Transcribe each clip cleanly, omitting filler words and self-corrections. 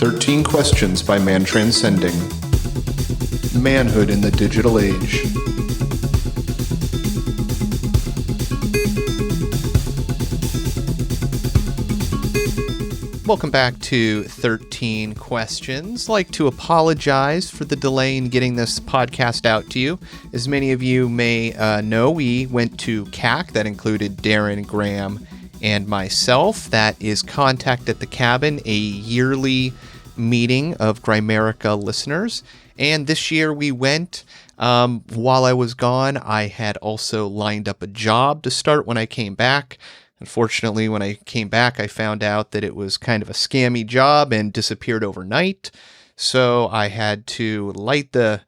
13 Questions by Mantranscending. Manhood in the Digital Age. Welcome back to 13 Questions. I'd like to apologize for the delay in getting this podcast out to you. As many of you may know, we went to CAC. That included Darren, Graham, and myself. That is Contact at the Cabin, a yearly meeting of Grimerica listeners. And this year we went. While I was gone, I had also lined up a job to start when I came back. Unfortunately, when I came back, I found out that it was kind of a scammy job and disappeared overnight. So I had to light a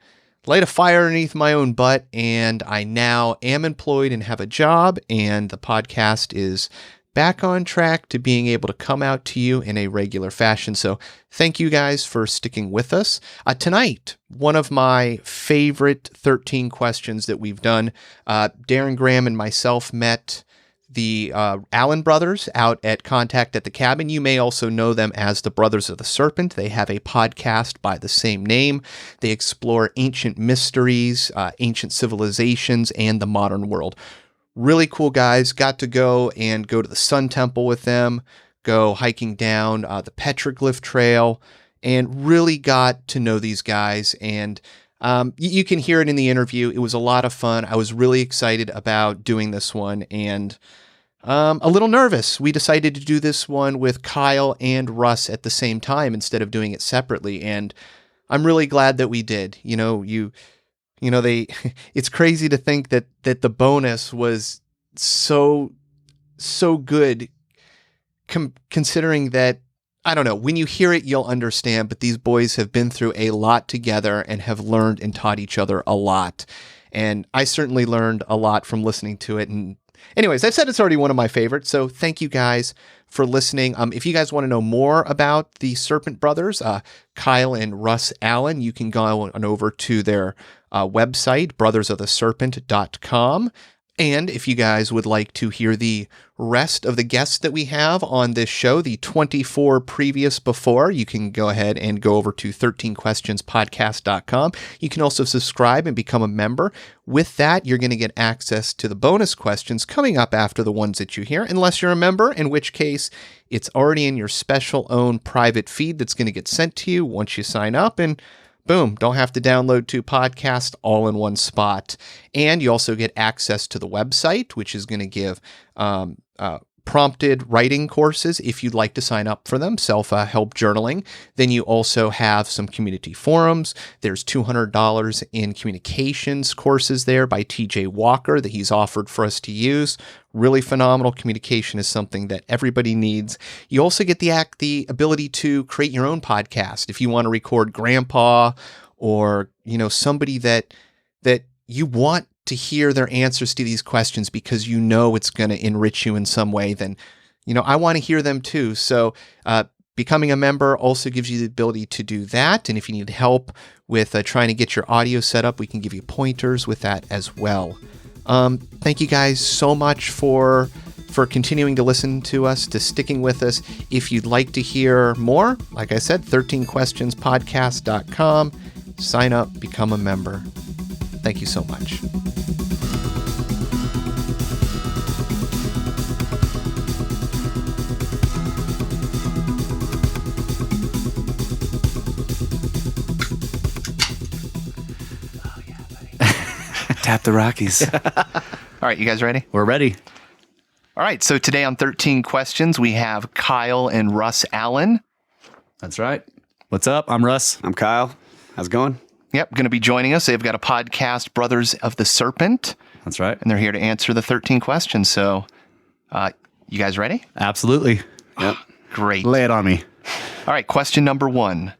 fire underneath my own butt, and I now am employed and have a job, and the podcast is back on track to being able to come out to you in a regular fashion. So thank you guys for sticking with us. Tonight, one of my favorite 13 questions that we've done, Darren, Graham, and myself met the Allen brothers out at Contact at the Cabin. You may also know them as the Brothers of the Serpent. They have a podcast by the same name. They explore ancient mysteries, ancient civilizations, and the modern world. Really cool guys. Got to go to the Sun Temple with them, go hiking down the Petroglyph Trail, and really got to know these guys. And you can hear it in the interview. It was a lot of fun. I was really excited about doing this one, and a little nervous. We decided to do this one with Kyle and Russ at the same time instead of doing it separately, and I'm really glad that we did. It's crazy to think that the bonus was so good, considering that, I don't know, when you hear it, you'll understand, but these boys have been through a lot together and have learned and taught each other a lot. And I certainly learned a lot from listening to it. And anyways, I've said it's already one of my favorites, so thank you guys for listening. If you guys want to know more about the Serpent Brothers, Kyle and Russ Allen, you can go on over to their website, brothersoftheserpent.com. And if you guys would like to hear the rest of the guests that we have on this show, the 24 previous before, you can go ahead and go over to 13questionspodcast.com. You can also subscribe and become a member. With that, you're going to get access to the bonus questions coming up after the ones that you hear, unless you're a member, in which case it's already in your special own private feed that's going to get sent to you once you sign up, and boom, don't have to download 2 podcasts all in one spot. And you also get access to the website, which is going to give prompted writing courses if you'd like to sign up for them, self-help journaling. Then you also have some community forums. There's $200 in communications courses there by TJ Walker that he's offered for us to use. Really phenomenal. Communication is something that everybody needs. You also get the ability to create your own podcast if you want to record grandpa or, somebody that you want to hear their answers to these questions because it's going to enrich you in some way. Then, I want to hear them too. So becoming a member also gives you the ability to do that. And if you need help with trying to get your audio set up, we can give you pointers with that as well. Thank you guys so much for continuing to listen to us, to sticking with us. If you'd like to hear more, like I said, 13questionspodcast.com. Sign up, become a member. Thank you so much. Tap the Rockies. All right, you guys ready? We're ready. All right, so today on 13 Questions, we have Kyle and Russ Allen. That's right. What's up? I'm Russ. I'm Kyle. How's it going? Yep, going to be joining us. They've got a podcast, Brothers of the Serpent. That's right. And they're here to answer the 13 questions. So, you guys ready? Absolutely. Yep. Great. Lay it on me. All right, question number 1.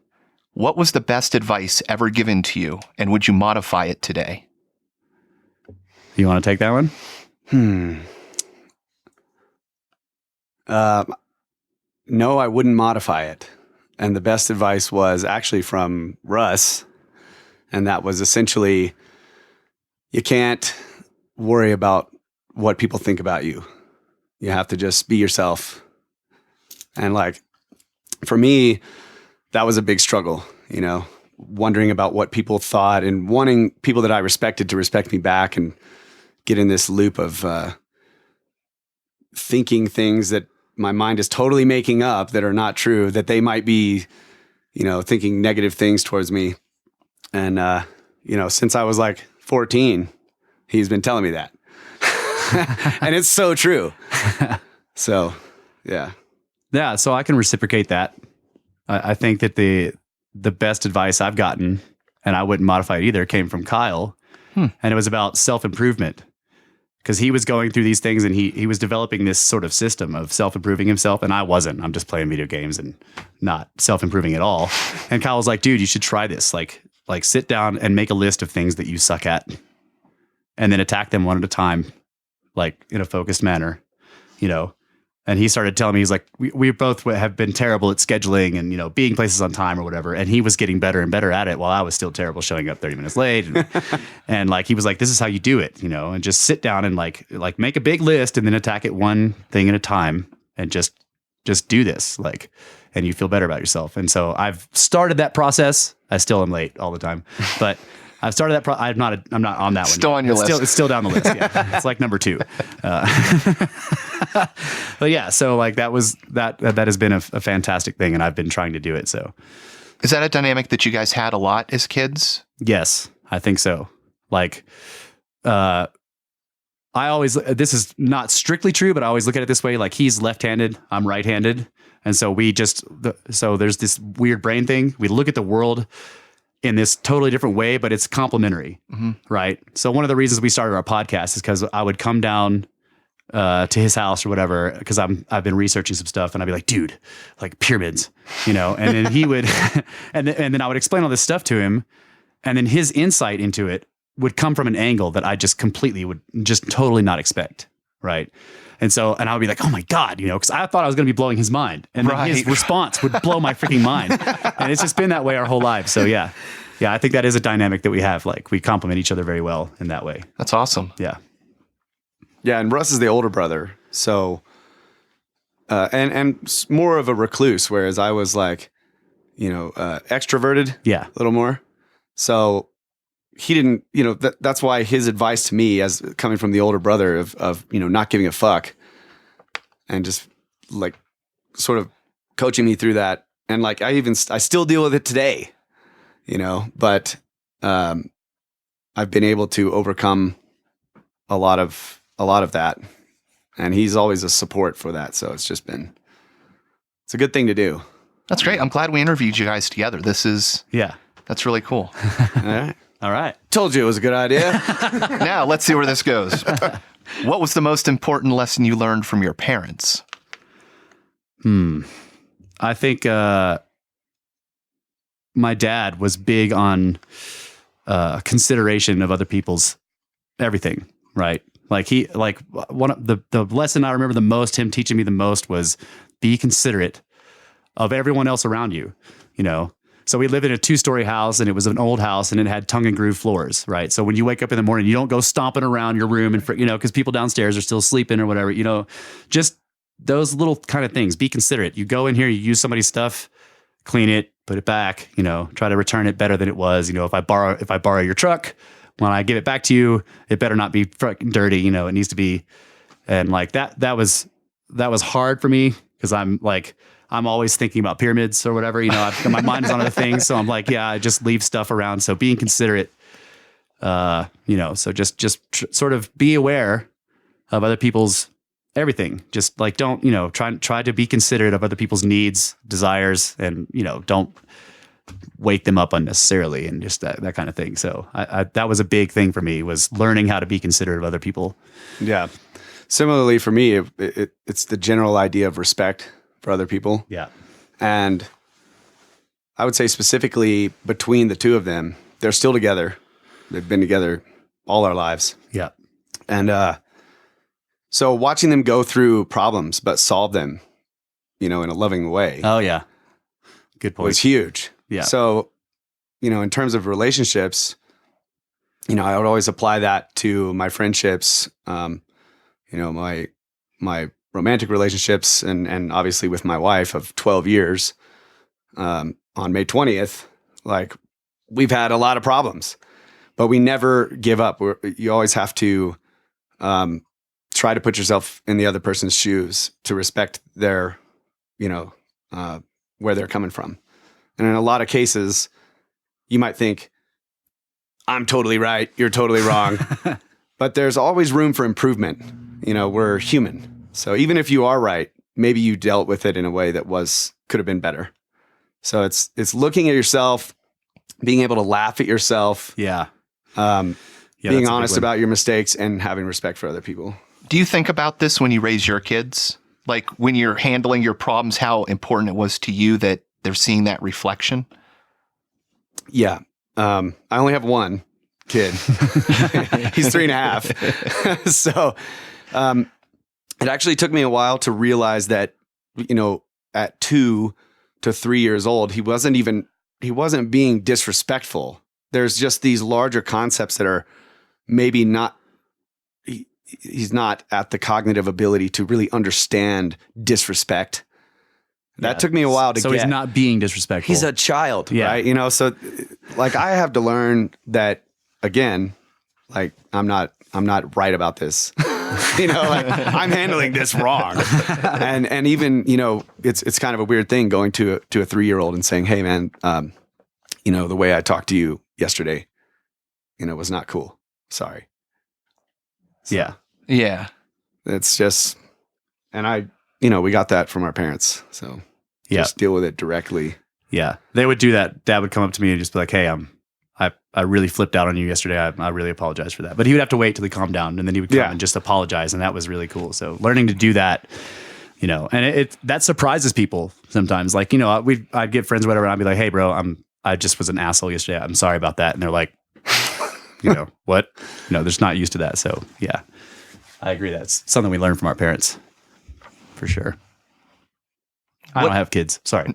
What was the best advice ever given to you, and would you modify it today? You want to take that one? No, I wouldn't modify it. And the best advice was actually from Russ. And that was essentially, you can't worry about what people think about you. You have to just be yourself. And for me, that was a big struggle, wondering about what people thought and wanting people that I respected to respect me back, and get in this loop of thinking things that my mind is totally making up that are not true, that they might be, thinking negative things towards me. And, since I was like 14, he's been telling me that. And it's so true. So, yeah. Yeah, so I can reciprocate that. I think that the best advice I've gotten, and I wouldn't modify it either, came from Kyle. And it was about self-improvement. Because he was going through these things, and he was developing this sort of system of self-improving himself, and I wasn't. I'm just playing video games and not self-improving at all. And Kyle was like, dude, you should try this. Like sit down and make a list of things that you suck at, and then attack them one at a time, like in a focused manner, And he started telling me, he's like, we both have been terrible at scheduling and, being places on time or whatever. And he was getting better and better at it while I was still terrible showing up 30 minutes late. And like, he was like, this is how you do it, and just sit down and like make a big list and then attack it one thing at a time and just do this, and you feel better about yourself. And so I've started that process. I still am late all the time, but I've started that. I'm not on that one. Still on your list. It's still down the list. Yeah. It's like number 2. But yeah, so like that has been a fantastic thing, and I've been trying to do it. So, is that a dynamic that you guys had a lot as kids? Yes, I think so. Like, I always, this is not strictly true, but I always look at it this way. Like, he's left-handed, I'm right-handed. And so so there's this weird brain thing. We look at the world in this totally different way, but it's complementary, right? So one of the reasons we started our podcast is because I would come down to his house or whatever, because I've been researching some stuff, and I'd be like, dude, like pyramids, and then he would, and then I would explain all this stuff to him, and then his insight into it would come from an angle that I just completely would just totally not expect, right? And I would be like, oh my God, because I thought I was going to be blowing his mind. And then his response would blow my freaking mind. And it's just been that way our whole lives. So yeah, I think that is a dynamic that we have. Like, we complement each other very well in that way. That's awesome. Yeah. Yeah. And Russ is the older brother. So, and more of a recluse, whereas I was like, extroverted. Yeah. A little more. So he didn't, that's why his advice to me, as coming from the older brother, of not giving a fuck, and just like sort of coaching me through that. And like, I still deal with it today, but I've been able to overcome a lot of that, and he's always a support for that. So it's a good thing to do. That's great. I'm glad we interviewed you guys together. That's really cool. All right. Told you it was a good idea. Now let's see where this goes. What was the most important lesson you learned from your parents? I think my dad was big on consideration of other people's everything, right? Like one of the lesson I remember the most, him teaching me the most, was be considerate of everyone else around you, So we lived in a 2-story house, and it was an old house, and it had tongue and groove floors, right? So when you wake up in the morning, you don't go stomping around your room and, because people downstairs are still sleeping or whatever, just those little kind of things. Be considerate. You go in here, you use somebody's stuff, clean it, put it back, try to return it better than it was. If I borrow your truck, when I give it back to you, it better not be fucking dirty, it needs to be. And like that was hard for me, because I'm always thinking about pyramids or whatever, my mind is on other things. So I'm like, yeah, I just leave stuff around. So being considerate, so sort of be aware of other people's everything. Just like, don't, try to be considerate of other people's needs, desires, and, don't wake them up unnecessarily, and just that kind of thing. So that was a big thing for me, was learning how to be considerate of other people. Yeah. Similarly for me, it's the general idea of respect for other people. Yeah. And I would say specifically between the two of them, they're still together. They've been together all our lives. Yeah. And so watching them go through problems but solve them, in a loving way. Oh yeah. Good point. Was huge. Yeah. So, in terms of relationships, I would always apply that to my friendships, my romantic relationships, and obviously with my wife of 12 years. on May 20th, like we've had a lot of problems, but we never give up. You always have to try to put yourself in the other person's shoes to respect their, where they're coming from. And in a lot of cases, you might think, I'm totally right, you're totally wrong. But there's always room for improvement. We're human. So even if you are right, maybe you dealt with it in a way that could have been better. So it's looking at yourself, being able to laugh at yourself. Yeah. Being honest about your mistakes and having respect for other people. Do you think about this when you raise your kids? Like when you're handling your problems, how important it was to you that they're seeing that reflection? Yeah. I only have one kid. He's 3.5. So it actually took me a while to realize that, at 2 to 3 years old, he wasn't being disrespectful. There's just these larger concepts that are maybe not, he's not at the cognitive ability to really understand disrespect. That took me a while to get. So he's not being disrespectful. He's a child, right? So like I have to learn that again, like I'm not right about this. Like I'm handling this wrong. And even, it's kind of a weird thing going to a 3-year-old and saying, "Hey man, the way I talked to you yesterday, was not cool. Sorry." So, yeah. Yeah. It's just, and we got that from our parents. So just deal with it directly. Yeah. They would do that. Dad would come up to me and just be like, "Hey, I really flipped out on you yesterday. I really apologize for that." But he would have to wait till he calmed down, and then he would come and just apologize. And that was really cool. So learning to do that, and that surprises people sometimes. Like, I'd get friends or whatever, and I'd be like, "Hey bro, I just was an asshole yesterday. I'm sorry about that." And they're like, "What?" They're just not used to that. So yeah, I agree. That's something we learn from our parents for sure. I don't have kids. Sorry.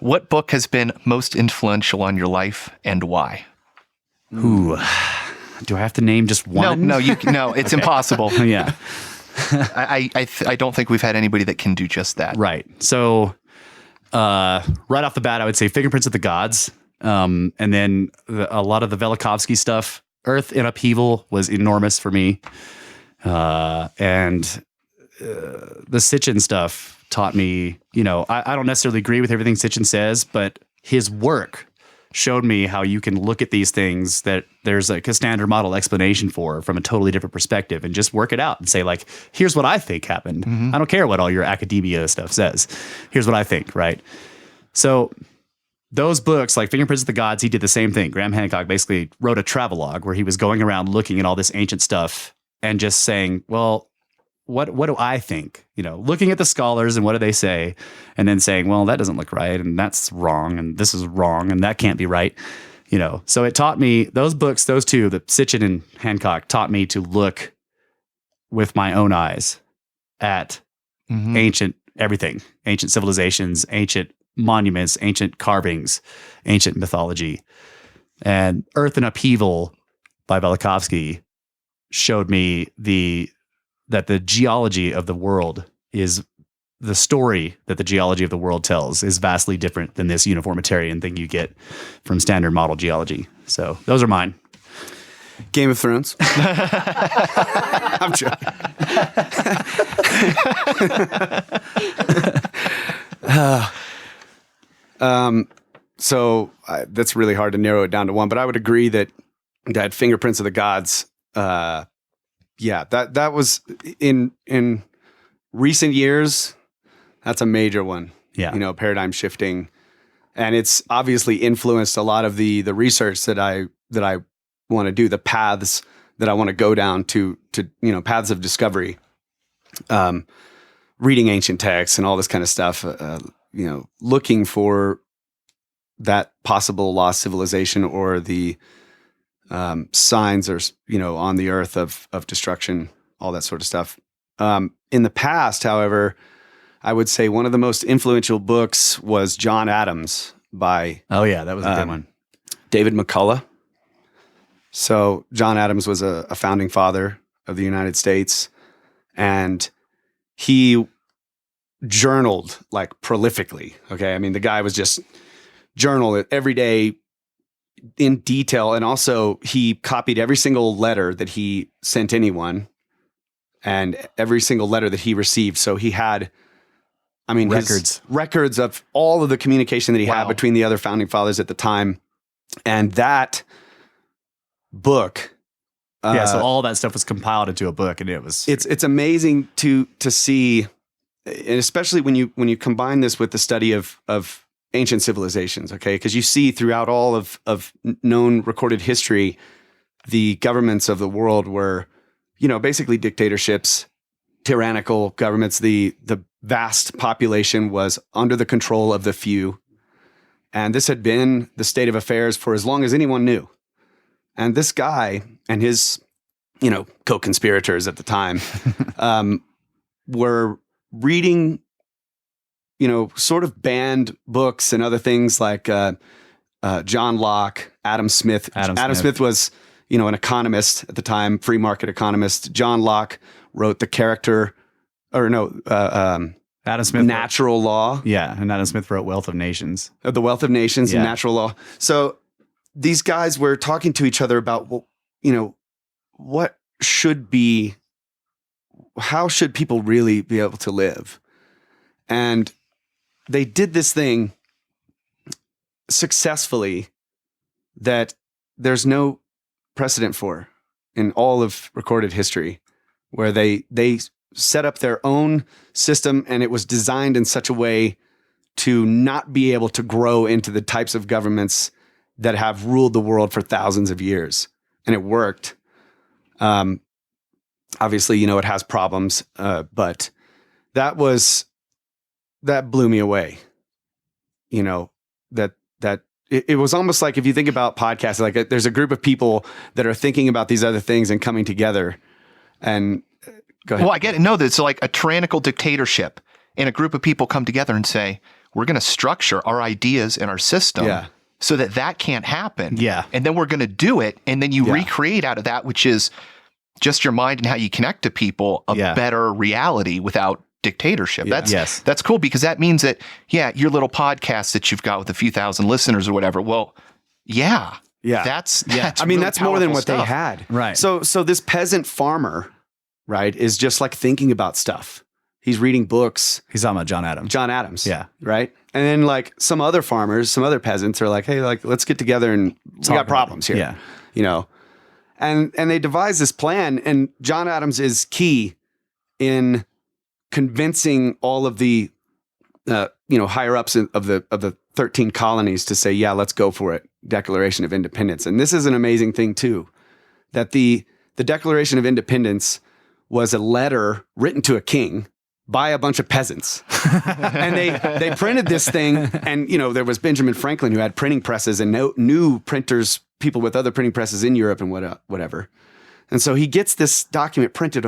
What book has been most influential on your life and why? Ooh, do I have to name just one? No, it's impossible. Yeah. I don't think we've had anybody that can do just that. Right. So, right off the bat, I would say Fingerprints of the Gods. And then a lot of the Velikovsky stuff. Earth in Upheaval was enormous for me. And the Sitchin stuff taught me, I don't necessarily agree with everything Sitchin says, but his work showed me how you can look at these things that there's like a standard model explanation for from a totally different perspective and just work it out and say like, here's what I think happened. I don't care what all your academia stuff says. Here's what I think, right? So those books, like Fingerprints of the Gods, he did the same thing. Graham Hancock basically wrote a travelogue where he was going around looking at all this ancient stuff and just saying, well, what do I think? Looking at the scholars and what do they say, and then saying, well, that doesn't look right, and that's wrong, and this is wrong, and that can't be right. So it taught me, those books, those two, the Sitchin and Hancock, taught me to look with my own eyes at ancient everything, ancient civilizations, ancient monuments, ancient carvings, ancient mythology. And Earth in Upheaval by Velikovsky showed me that the geology of the world is the story that the geology of the world tells is vastly different than this uniformitarian thing you get from standard model geology. So those are mine. Game of Thrones. I'm joking. That's really hard to narrow it down to one, but I would agree that Fingerprints of the Gods, that was in recent years. That's a major one. Yeah. Paradigm shifting, and it's obviously influenced a lot of the research that I want to do, the paths that I want to go down to paths of discovery, reading ancient texts and all this kind of stuff. Looking for that possible lost civilization or the signs or on the earth of destruction, all that sort of stuff. In the past, however, I would say one of the most influential books was John Adams by that was a good one. David McCullough. So John Adams was a founding father of the United States, and he journaled like prolifically. Okay. I mean, the guy was just journal every day in detail. And also he copied every single letter that he sent anyone and every single letter that he received. So he had, I mean, records of all of the communication that he had between the other founding fathers at the time. And that book, so all that stuff was compiled into a book, and it's amazing to see, and especially when you combine this with the study of ancient civilizations, okay? Because you see throughout all of known recorded history, the governments of the world were, basically dictatorships, tyrannical governments. The vast population was under the control of the few. And this had been the state of affairs for as long as anyone knew. And this guy and his, co-conspirators at the time were reading, sort of banned books and other things like John Locke, Adam Smith. Adam Smith was, an economist at the time, free market economist. John Locke wrote Adam Smith Natural Law. Yeah, and Adam Smith wrote Wealth of Nations. The Wealth of Nations and Natural Law. So these guys were talking to each other about, what should be, how should people really be able to live? And they did this thing successfully that there's no precedent for in all of recorded history, where they set up their own system, and it was designed in such a way to not be able to grow into the types of governments that have ruled the world for thousands of years. And it worked. Obviously, it has problems, but that blew me away. It was almost like, if you think about podcasts, like there's a group of people that are thinking about these other things and coming together. And go ahead. Well, I get it. No, that's like a tyrannical dictatorship, and a group of people come together and say, we're going to structure our ideas and our system so that can't happen. Yeah. And then we're going to do it. And then you recreate out of that, which is just your mind and how you connect to people, a better reality without dictatorship. That's cool, because that means that, your little podcast that you've got with a few thousand listeners or whatever. Well, that's I mean, really that's more than what stuff. they had. Right. So this peasant farmer, right, is just like thinking about stuff. He's reading books. He's talking about John Adams. Yeah. Right. And then like some other farmers, some other peasants are like, hey, like, let's get together and we got problems here. Yeah. And they devise this plan, and John Adams is key in convincing all of the higher ups of the 13 colonies to say, yeah, let's go for it. Declaration of Independence. And this is an amazing thing too, that the Declaration of Independence was a letter written to a king by a bunch of peasants. And they printed this thing, and there was Benjamin Franklin, who had printing presses and knew printers, people with other printing presses in Europe and whatever. And so he gets this document printed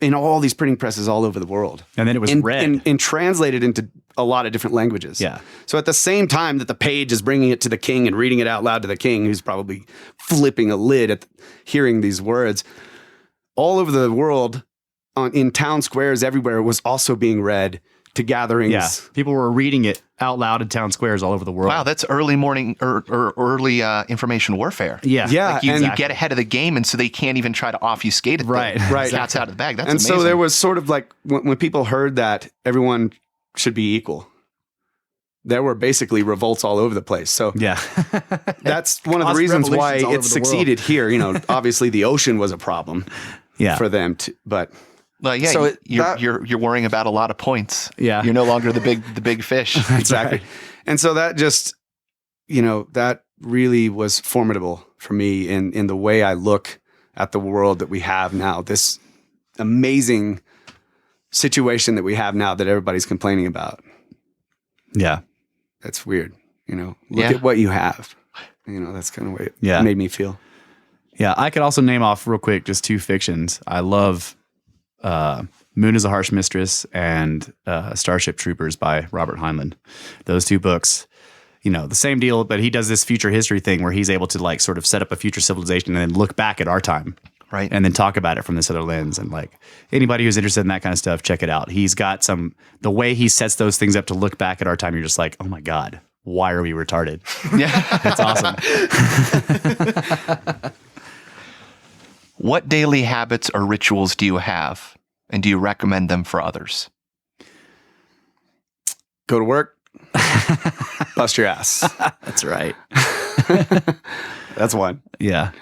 in all these printing presses all over the world. And then it was read. And translated into a lot of different languages. Yeah. So at the same time that the page is bringing it to the king and reading it out loud to the king, who's probably flipping a lid at hearing these words, all over the world, in town squares everywhere, was also being read to gatherings. Yeah. People were reading it out loud in town squares all over the world. Wow, that's early morning or early information warfare. Yeah. Yeah. Like you get ahead of the game, and so they can't even try to obfuscate it. Right. Right. That's out of the bag. That's and amazing. so there was sort of like, when people heard that everyone should be equal, there were basically revolts all over the place. So that's one of the reasons why it succeeded here. Obviously the ocean was a problem for them too, but well, so you're worrying about a lot of points. Yeah. You're no longer the big fish. Exactly. Right. And so that just, that really was formidable for me in the way I look at the world that we have now, this amazing situation that we have now that everybody's complaining about. Yeah. That's weird. Look at what you have. That's kind of the way it made me feel. Yeah. I could also name off real quick just two fictions. I love Moon is a Harsh Mistress and Starship Troopers by Robert Heinlein. Those two books, the same deal, but he does this future history thing where he's able to like sort of set up a future civilization and then look back at our time. Right. And then talk about it from this other lens. And like anybody who's interested in that kind of stuff, check it out. He's got the way he sets those things up to look back at our time, you're just like, oh my God, why are we retarded? Yeah. It's awesome. What daily habits or rituals do you have, and do you recommend them for others? Go to work, bust your ass. That's right. That's one. Yeah.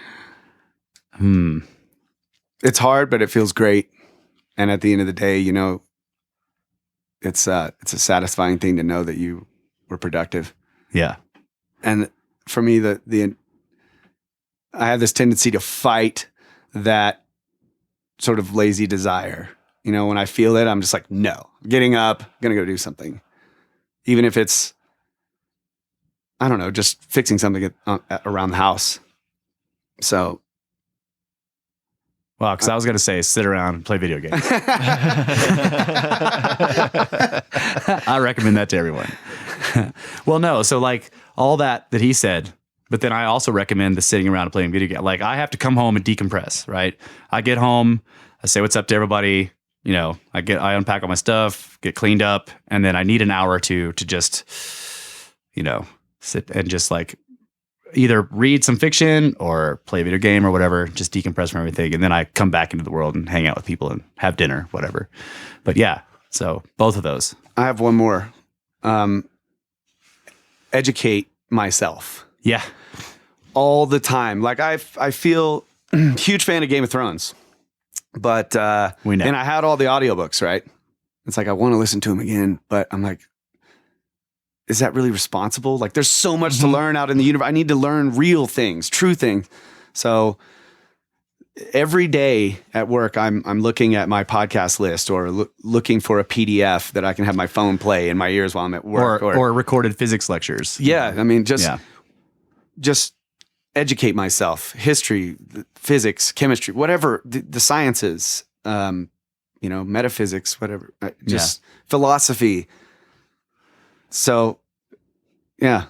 It's hard, but it feels great. And at the end of the day, you know, it's a satisfying thing to know that you were productive. Yeah. And for me, I have this tendency to fight that sort of lazy desire. You know, when I feel it, I'm just like, no, getting up, I'm going to go do something. Even if it's, I don't know, just fixing something around the house. So. Wow, because I was going to say sit around and play video games. I recommend that to everyone. Well, no, so like all that he said, but then I also recommend the sitting around and playing video games. Like I have to come home and decompress, right? I get home, I say what's up to everybody, you know, I unpack all my stuff, get cleaned up, and then I need an hour or two to just, you know, sit and just like either read some fiction or play a video game or whatever, just decompress from everything. And then I come back into the world and hang out with people and have dinner, whatever. But yeah, so both of those. I have one more. Educate myself. Yeah. All the time. Like I feel huge fan of Game of Thrones, but, We know. and I had all the audiobooks, right? It's like, I want to listen to them again, but I'm like, is that really responsible? Like there's so much to learn out in the universe. I need to learn real things, true things. So every day at work, I'm looking at my podcast list or looking for a PDF that I can have my phone play in my ears while I'm at work. Or recorded physics lectures. Yeah. I mean, just educate myself, history, physics, chemistry, whatever, the sciences, you know, metaphysics, whatever, just philosophy. So, yeah,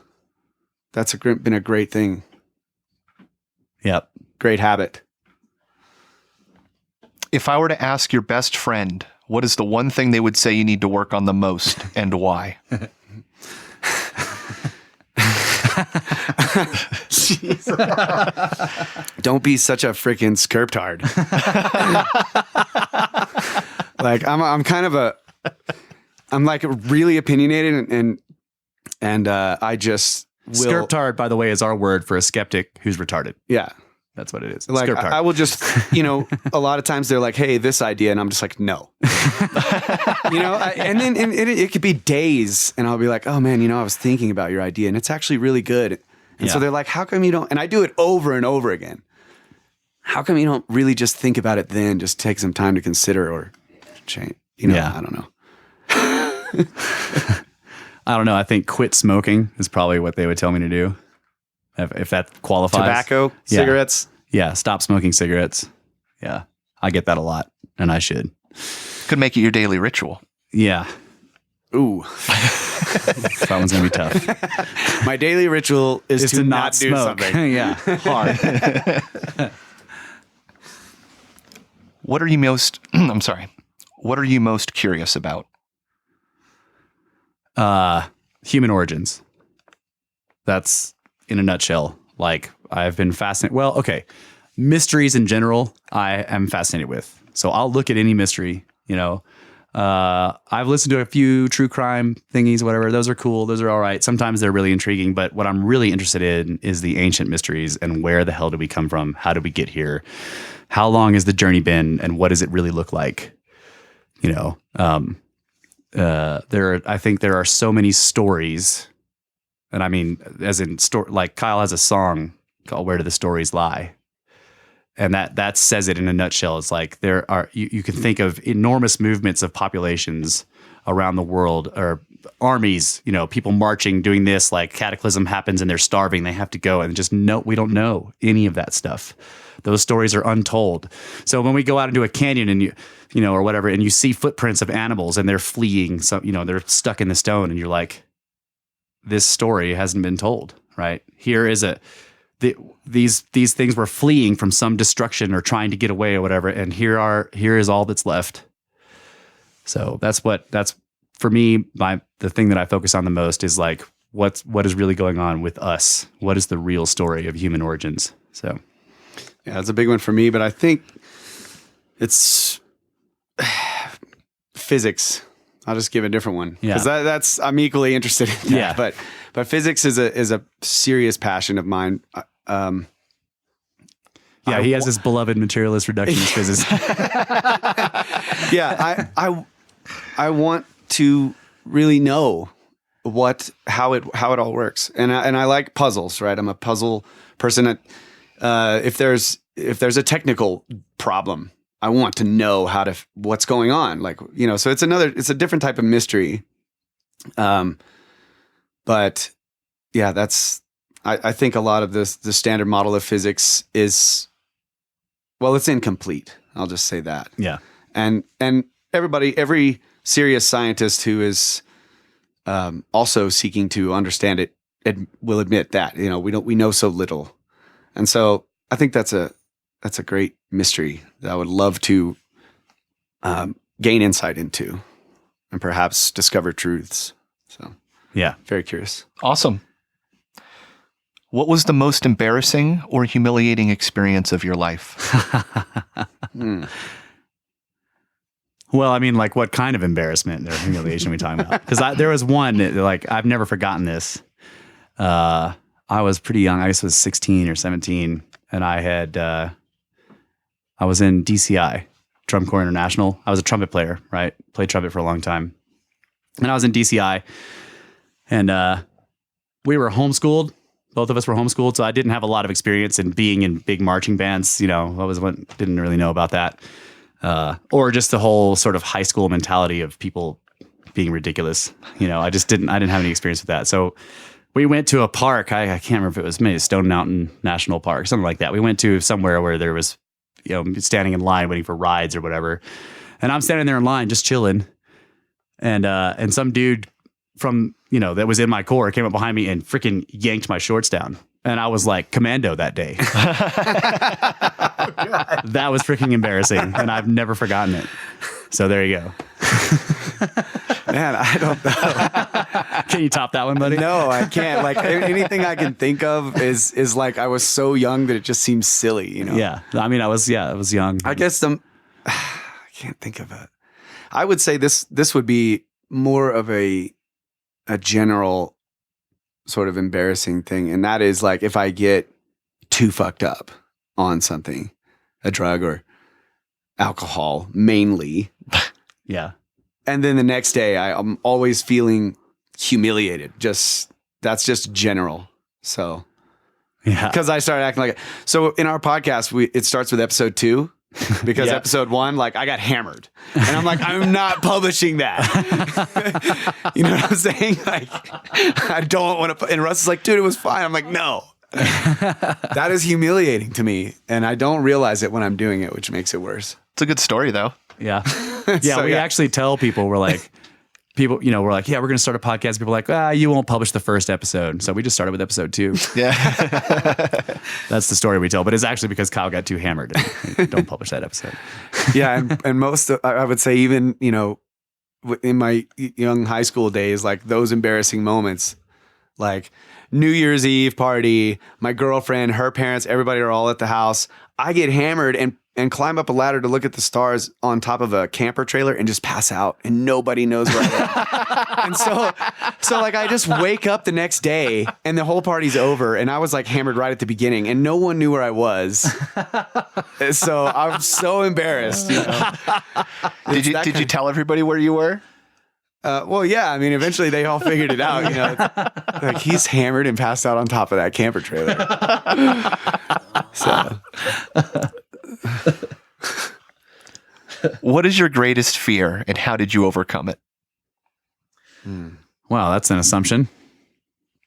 that's been a great thing. Yep. Great habit. If I were to ask your best friend, what is the one thing they would say you need to work on the most and why? Don't be such a freaking skirptard. Like I'm kind of I'm like really opinionated and I just will. Skirptard, by the way, is our word for a skeptic who's retarded. Yeah. That's what it is. Like Skirptard. I will just, you know, a lot of times they're like, hey, this idea. And I'm just like, no, you know, and then it could be days and I'll be like, oh man, you know, I was thinking about your idea and it's actually really good. And so they're like, how come you don't, and I do it over and over again. How come you don't really just think about it then, just take some time to consider or change, you know, I don't know. I don't know. I think quit smoking is probably what they would tell me to do. If that qualifies. Tobacco, cigarettes. Yeah. Stop smoking cigarettes. Yeah. I get that a lot and I should. Could make it your daily ritual. Yeah. Ooh. That one's going to be tough. My daily ritual is to not do smoke. something. Yeah. Hard. What are you most, I'm sorry, what are you most curious about? Human origins. That's in a nutshell. Like I've been fascinated. Well, okay. Mysteries in general, I am fascinated with. So I'll look at any mystery, you know. I've listened to a few true crime thingies, whatever. Those are cool. Those are all right. Sometimes they're really intriguing, but what I'm really interested in is the ancient mysteries and where the hell did we come from? How did we get here? How long has the journey been and what does it really look like? You know, I think there are so many stories, and I mean, as in like Kyle has a song called "Where Do the Stories Lie," and that says it in a nutshell. It's like there are you can think of enormous movements of populations around the world, or armies, you know, people marching, doing this. Like cataclysm happens and they're starving, they have to go, and just we don't know any of that stuff. Those stories are untold. So when we go out into a canyon and you know, or whatever, and you see footprints of animals and they're fleeing, so you know they're stuck in the stone, and you're like, this story hasn't been told, right? Here is these things were fleeing from some destruction or trying to get away or whatever, and here is all that's left. So that's for me, the thing that I focus on the most is like what is really going on with us. What is the real story of human origins? So yeah, it's a big one for me, but I think it's physics. I'll just give a different one because that's I'm equally interested in that. Yeah. But physics is a serious passion of mine. He has his beloved materialist reductionist physics. Yeah, I want to really know how it all works, and I like puzzles. Right, I'm a puzzle person. If there's a technical problem, I want to know what's going on. Like, so it's a different type of mystery. But yeah, I think a lot of the standard model of physics is, well, it's incomplete. I'll just say that. Yeah. And every serious scientist who is also seeking to understand it will admit that, we know so little. And so I think that's a great mystery that I would love to gain insight into and perhaps discover truths. So, yeah, very curious. Awesome. What was the most embarrassing or humiliating experience of your life? Well, I mean, like what kind of embarrassment or humiliation are we talking about? Because there was one that, like, I've never forgotten this. I was pretty young. I guess I was 16 or 17. And I was in DCI, Drum Corps International. I was a trumpet player, right? Played trumpet for a long time. And I was in DCI. And we were homeschooled. Both of us were homeschooled. So I didn't have a lot of experience in being in big marching bands. Didn't really know about that. Or just the whole sort of high school mentality of people being ridiculous. I didn't have any experience with that. So we went to a park. I can't remember if it was maybe Stone Mountain National Park, something like that. We went to somewhere where there was, standing in line waiting for rides or whatever. And I'm standing there in line just chilling. And some dude from, that was in my corps came up behind me and freaking yanked my shorts down. And I was like commando that day. That was freaking embarrassing. And I've never forgotten it. So there you go. Man, I don't know. Can you top that one, buddy? No, I can't. Like anything I can think of is like I was so young that it just seems silly, Yeah. I mean, I was young. I guess I can't think of it. I would say this would be more of a general sort of embarrassing thing. And that is like if I get too fucked up on something, a drug or alcohol mainly. Yeah. And then the next day I'm always feeling humiliated. That's just general. So yeah, because I started acting like it. So in our podcast, it starts with episode 2 because episode 1, like I got hammered and I'm like, I'm not publishing that. You know what I'm saying? Like I don't want to, and Russ is like, dude, it was fine. I'm like, no, that is humiliating to me. And I don't realize it when I'm doing it, which makes it worse. It's a good story though. Yeah. Yeah. We actually tell people, we're like, yeah, we're going to start a podcast. People are like, you won't publish the first episode. So we just started with episode 2. Yeah. That's the story we tell. But it's actually because Kyle got too hammered. And don't publish that episode. Yeah. And most, I would say even, in my young high school days, like those embarrassing moments, like New Year's Eve party, my girlfriend, her parents, everybody are all at the house. I get hammered and climb up a ladder to look at the stars on top of a camper trailer and just pass out and nobody knows where I am. And so like I just wake up the next day and the whole party's over and I was like hammered right at the beginning and no one knew where I was. So I'm so embarrassed. Did you tell everybody where you were? Well, yeah. I mean, eventually they all figured it out. It's like he's hammered and passed out on top of that camper trailer. So... What is your greatest fear and how did you overcome it? Wow, that's an assumption.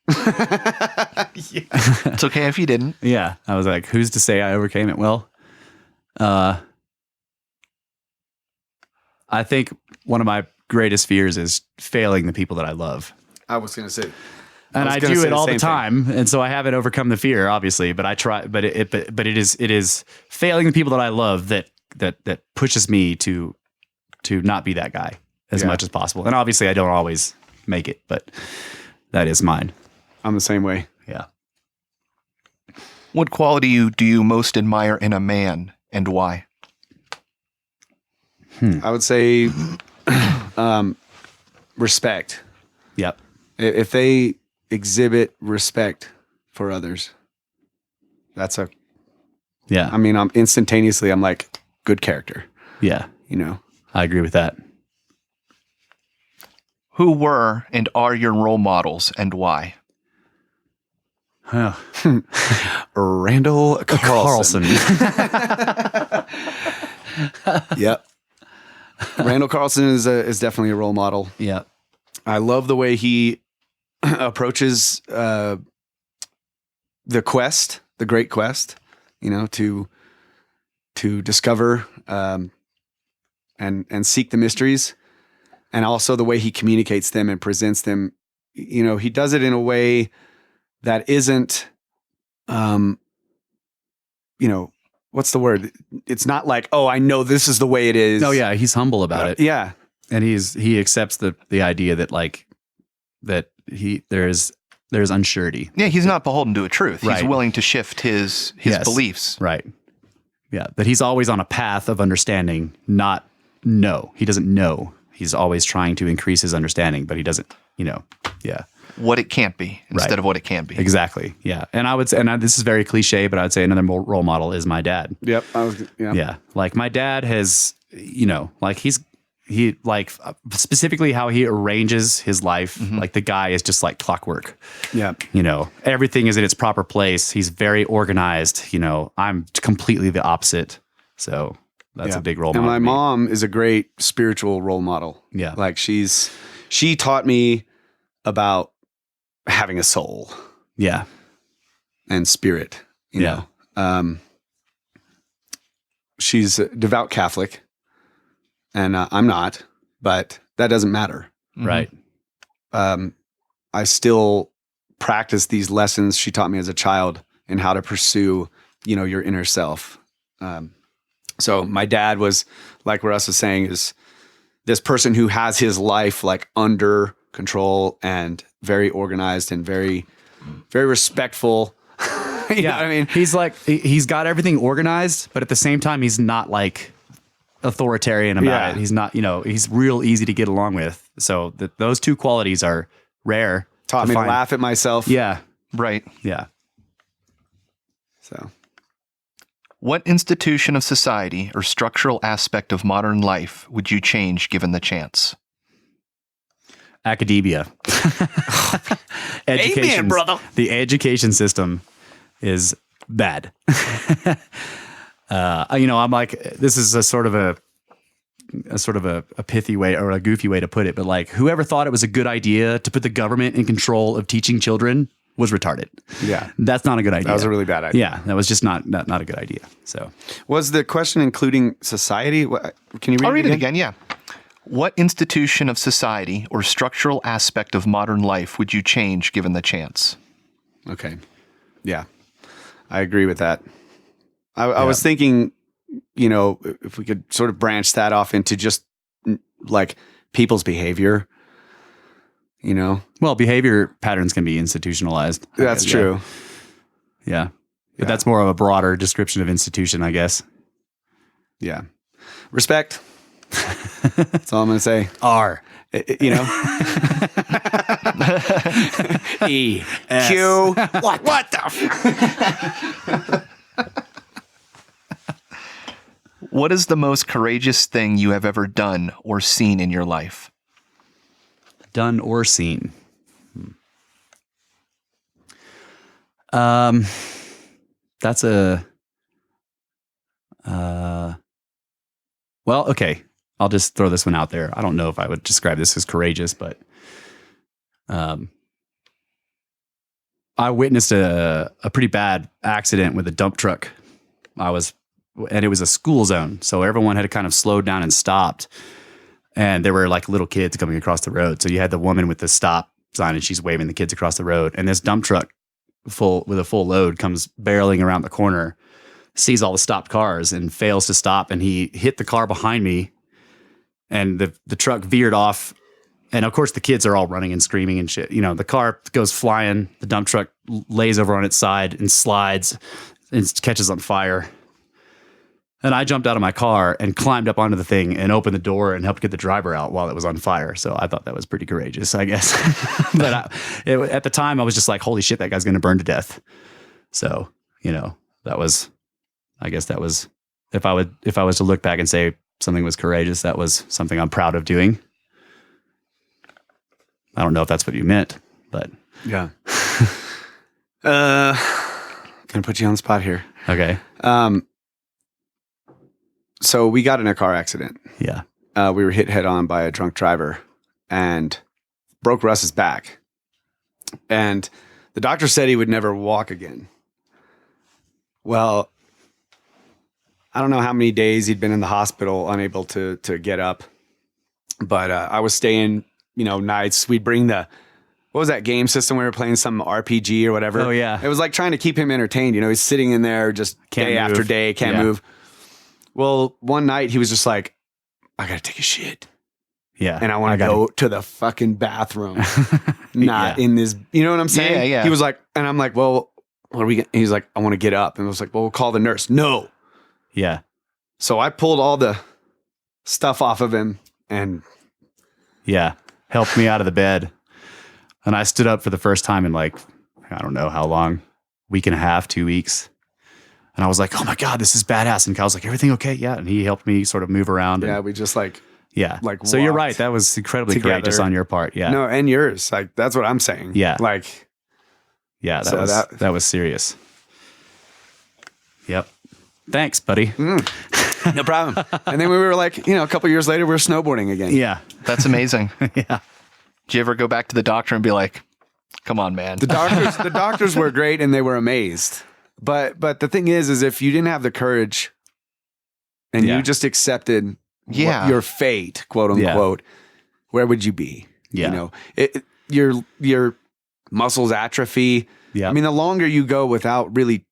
It's okay if you didn't. Yeah. I was like, who's to say I overcame it? Well, I think one of my greatest fears is failing the people that I love. I was going to say, And was I gonna do say it the all the same thing. time, and so I haven't overcome the fear, obviously. But I try. But it is failing the people that I love that pushes me to not be that guy as much as possible. And obviously, I don't always make it, but that is mine. I'm the same way. Yeah. What quality do you most admire in a man, and why? I would say respect. Yep. If they exhibit respect for others, that's Yeah. I mean, I'm like good character, Yeah. you know. I agree with that. Who were and are your role models, and why? Huh. Randall Carlson. Yep. Randall Carlson is definitely a role model. Yeah. I love the way he approaches the quest, the great quest, you know, to discover and seek the mysteries, and also the way he communicates them and presents them. You know, he does it in a way that isn't, you know, what's the word? It's not like, oh, I know this is the way it is. Oh yeah, he's humble about it. Yeah. And he accepts the idea that like that there's unsurety. Yeah, he's not beholden to a truth. Right. He's willing to shift his Yes. beliefs. Right. Yeah. That he's always on a path of understanding, not know. He doesn't know. He's always trying to increase his understanding, but he doesn't, you know. Yeah. What it can't be instead Right. of what it can be. Exactly. Yeah. And I would say, this is very cliche, but I would say another role model is my dad. Yep. Yeah. Like my dad has, you know, like he like specifically how he arranges his life. Like the guy is just like clockwork. Yeah. You know, everything is in its proper place. He's very organized. You know, I'm completely the opposite. So that's a big role model. And my for me. mom is a great spiritual role model. Yeah. Like she taught me about having a soul Yeah. and spirit, you Yeah. know. She's a devout Catholic, and I'm not, but that doesn't matter. Right. I still practice these lessons she taught me as a child in how to pursue, you know, your inner self. So my dad was, like Russ was saying, is this person who has his life like under control and very organized and very, very respectful. You know what I mean? He's like, he's got everything organized, but at the same time, he's not like authoritarian about Yeah. it. He's not, you know, he's real easy to get along with. So those two qualities are rare. Taught me to find. laugh at myself. Yeah. Right. Yeah. So What institution of society or structural aspect of modern life would you change given the chance? Academia. Amen, brother. The education system is bad. You know, I'm like, this is a sort of a pithy way or a goofy way to put it, but like whoever thought it was a good idea to put the government in control of teaching children was retarded. yeah, That's not a good idea. that was a really bad idea. Yeah, that was just not a good idea. So Was the question including society? Can you read I'll read it again, yeah. What institution of society or structural aspect of modern life would you change given the chance? Okay. Yeah, I agree with that. I was thinking, you know, if we could sort of branch that off into just like people's behavior, you know. well, behavior patterns can be institutionalized. I That's guess, true. Yeah. But that's more of a broader description of institution, I guess. Yeah. Respect. That's all I'm going to say. R. You know. E. Q. What the? What is the most courageous thing you have ever done or seen in your life? Done or seen. That's a well, okay. I'll just throw this one out there. I don't know if I would describe this as courageous, but I witnessed a pretty bad accident with a dump truck. And it was a school zone, so everyone had kind of slowed down and stopped. And there were like little kids coming across the road. So you had the woman with the stop sign, and she's waving the kids across the road. And this dump truck with a full load comes barreling around the corner, sees all the stopped cars and fails to stop. And he hit the car behind me, and the truck veered off. And of course the kids are all running and screaming and shit. You know, the car goes flying. The dump truck lays over on its side and slides and catches on fire. And I jumped out of my car and climbed up onto the thing and opened the door and helped get the driver out while it was on fire. So I thought that was pretty courageous, I guess. But at the time, I was just like, holy shit, that guy's going to burn to death. So, you know, I guess that was, if I was to look back and say something was courageous, that was something I'm proud of doing. I don't know if that's what you meant, but. Yeah. Gonna put you on the spot here. Okay. So we got in a car accident. Yeah. We were hit head on by a drunk driver and broke Russ's back. And the doctor said he would never walk again. Well, I don't know how many days he'd been in the hospital, unable to get up. But I was staying, nights. We'd bring what was that game system we were playing, some RPG or whatever? Oh, yeah. It was like trying to keep him entertained. He's sitting in there just day after day, can't move. Well, one night he was just like, I got to take a shit. Yeah. And I want to go to the fucking bathroom. Not in this, you know what I'm saying? Yeah, yeah. He was like, and I'm like, well, what are we getting? He's like, I want to get up. And I was like, well, we'll call the nurse. No. Yeah. So I pulled all the stuff off of him and. Yeah. Helped me out of the bed. And I stood up for the first time in like, I don't know how long, week and a half, 2 weeks. And I was like, oh my God, this is badass. And Kyle's like, everything okay? Yeah. And he helped me sort of move around. Yeah, we just like so you're right. That was incredibly courageous on your part. Yeah. No, and yours. Like, that's what I'm saying. Yeah. Like, yeah, that was serious. Yep. Thanks, buddy. No problem. And then we were like, a couple years later, we were snowboarding again. Yeah. That's amazing. Yeah. Did you ever go back to the doctor and be like, come on, man? The doctors were great and they were amazed. But the thing is if you didn't have the courage and you just accepted your fate, quote unquote, where would you be? Yeah. Your muscles atrophy. Yeah. I mean, the longer you go without really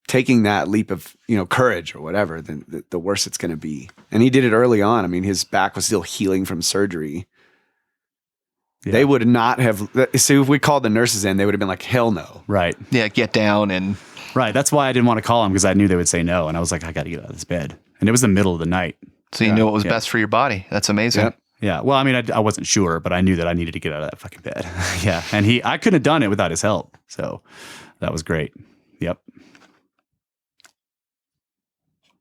taking that leap of, courage or whatever, then the worse it's going to be. And he did it early on. I mean, his back was still healing from surgery. Yeah. They would not have, so if we called the nurses in, they would have been like, hell no. Right. Yeah, get down and. Right. That's why I didn't want to call them, because I knew they would say no. And I was like, I got to get out of this bed. And it was the middle of the night. So you knew what was best for your body. That's amazing. Yep. Yeah. Well, I mean, I wasn't sure, but I knew that I needed to get out of that fucking bed. Yeah. And I couldn't have done it without his help. So that was great. Yep.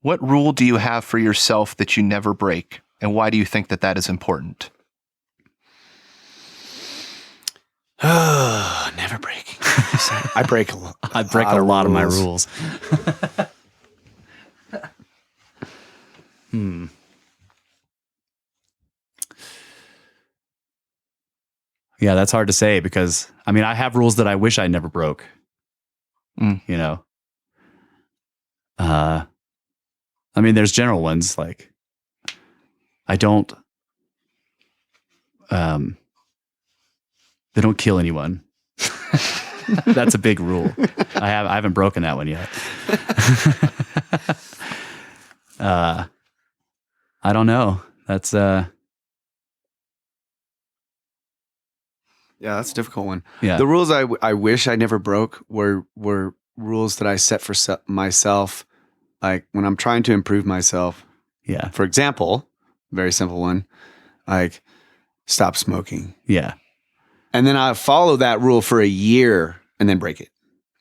What rule do you have for yourself that you never break? And why do you think that is important? Never breaking. I break a lot. I break a lot of my rules. Yeah, that's hard to say because, I mean, I have rules that I wish I never broke. I mean, there's general ones like they don't kill anyone. That's a big rule. I haven't broken that one yet. I don't know. That's yeah, that's a difficult one. Yeah. The rules I wish I never broke were rules that I set for myself, like when I'm trying to improve myself. Yeah. For example, very simple one, like stop smoking. Yeah. And then I follow that rule for a year and then break it.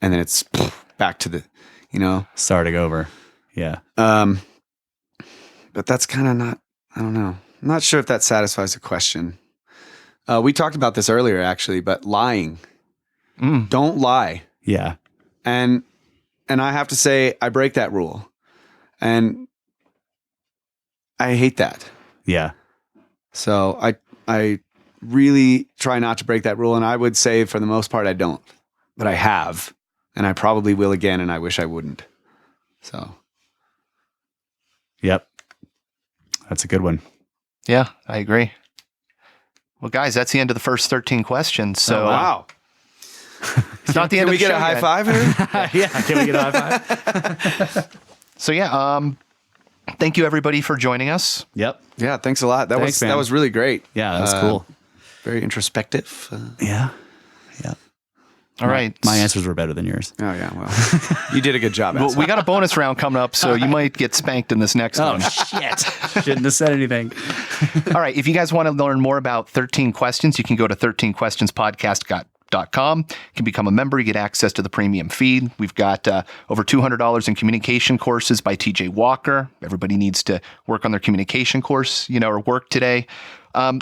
And then it's back to the, starting over. Yeah. But that's kind of not, I don't know. I'm not sure if that satisfies the question. We talked about this earlier, actually, but lying. Don't lie. Yeah. And I have to say, I break that rule. And I hate that. Yeah. So I really try not to break that rule. And I would say for the most part, I don't. But I have. And I probably will again, and I wish I wouldn't. So. Yep. That's a good one. Yeah, I agree. Well, guys, that's the end of the first 13 questions. So Wow. it's not the end Can of we the get show a high yet. five here? Yeah, can we get a high five? So yeah, thank you everybody for joining us. Yep. Yeah, thanks a lot. Thanks, man. That was really great. Yeah, that was cool. Very introspective. Yeah. Yeah. All right. My answers were better than yours. Oh yeah, well, you did a good job. Well, we got a bonus round coming up, so you might get spanked in this next one. Shit. Shouldn't have said anything. All right. If you guys want to learn more about 13 questions, you can go to 13questionspodcast.com. You can become a member. You get access to the premium feed. We've got over $200 in communication courses by TJ Walker. Everybody needs to work on their communication course, or work today.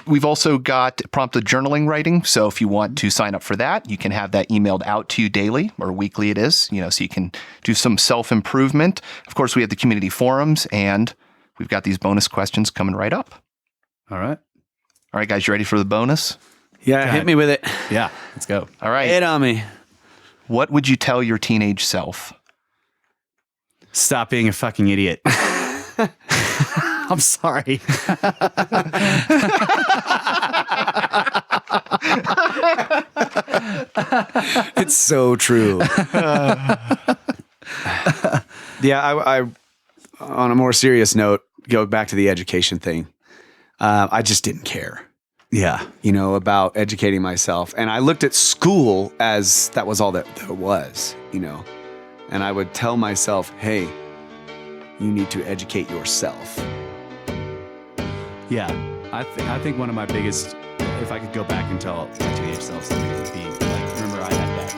We've also got prompted journaling writing. So if you want to sign up for that, you can have that emailed out to you daily or weekly it is, so you can do some self-improvement. Of course, we have the community forums and we've got these bonus questions coming right up. All right. All right, guys, you ready for the bonus? Yeah, hit me with it. Yeah, let's go. All right. Hit on me. What would you tell your teenage self? Stop being a fucking idiot. I'm sorry. It's so true. Yeah, I on a more serious note, go back to the education thing. I just didn't care, Yeah. About educating myself. And I looked at school as that was all that there was, And I would tell myself, hey, you need to educate yourself. Yeah. I think one of my biggest, if I could go back and tell my teenage self something, would be like, remember I had that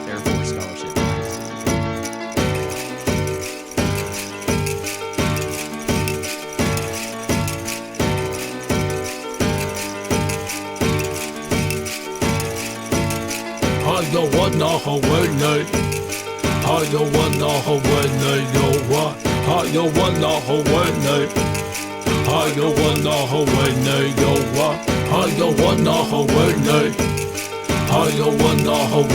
Air Force scholarship. I wanna win it. I wanna win it. Yo, what? I wanna win it. I wanna win it. Yo, what? I wanna win it. I wanna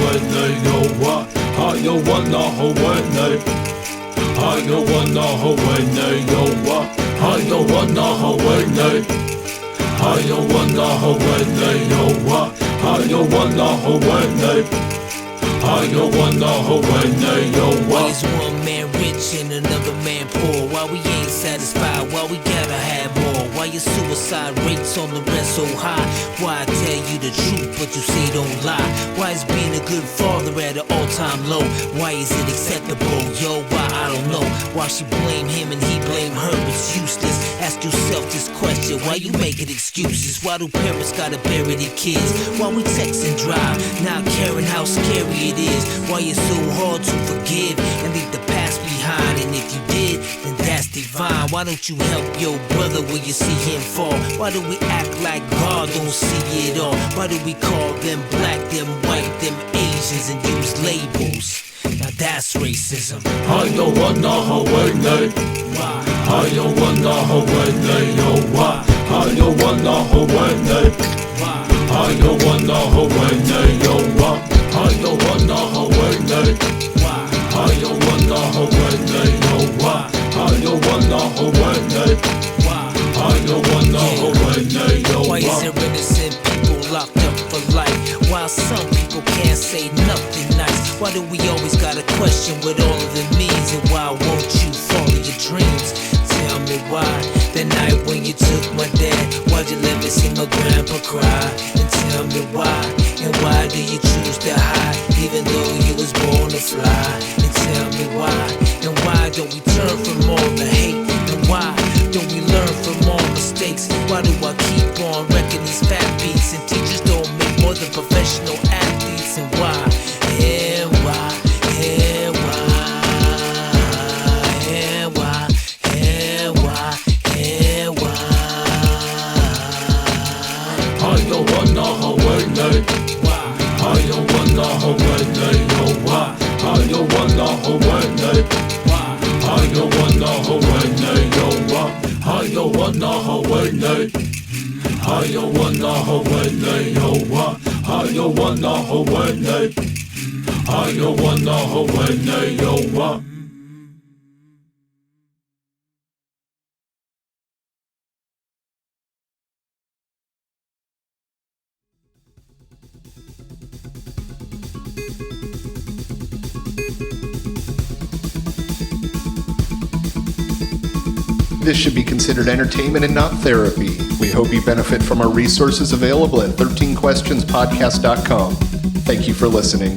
win it. Yo, what? I wanna win it. I wanna win it. Yo, what? I wanna win it. I wanna win it. Yo, what? I wanna win it. I wanna win it. Yo, Why what? is one man rich and another man poor? Why we ain't satisfied? Why we gotta have more? Why your suicide rates on the rest so high? Why I tell you the truth but you say don't lie? Why is being a good father at an all-time low? Why is it acceptable? Yo, why? I don't know. Why she blame him and he blame her? It's useless. Ask yourself this question. Why you making excuses? Why do parents gotta bury their kids? Why we text and drive, not caring how scary it is? Why it's so hard to forgive and leave the past behind? And if you did, then that's divine. Why don't you help your brother when you see him fall? Why do we act like God don't see it all? Why do we call them black, them white, them Asians and use labels? Now that's racism. I wanna win it. Why? I wanna win it. Yo, what? I wanna win it. Why? I wanna win it. Yo, what? I wanna win it. Why? I wanna win it. Yo, what? I wanna win it. Why? I wanna win it. Yo, Why is what? there innocent people locked up for life? While some people can't say nothing nice. Why do we always gotta question what all of it means? And why won't you follow your dreams? Tell me why. The night when you took my dad, why'd you let me see my grandpa cry? And tell me why. And why do you choose to hide, even though you was born to fly? And tell me why. And why don't we turn from all the hate? And why don't we learn from all mistakes? Why do I keep on wrecking these fat beats? And teachers don't make more than professional athletes? And why? And why? And why? And why? And why? And why? I wanna win it. Why? I wanna win it. Yo, what? I wanna win it. Why? I wanna win it. Yo, what? I wanna win it. I wanna win it. Yo, what? I wanna win it. I wanna win it. Yo, what? This should be considered entertainment and not therapy. We hope you benefit from our resources available at 13questionspodcast.com. Thank you for listening.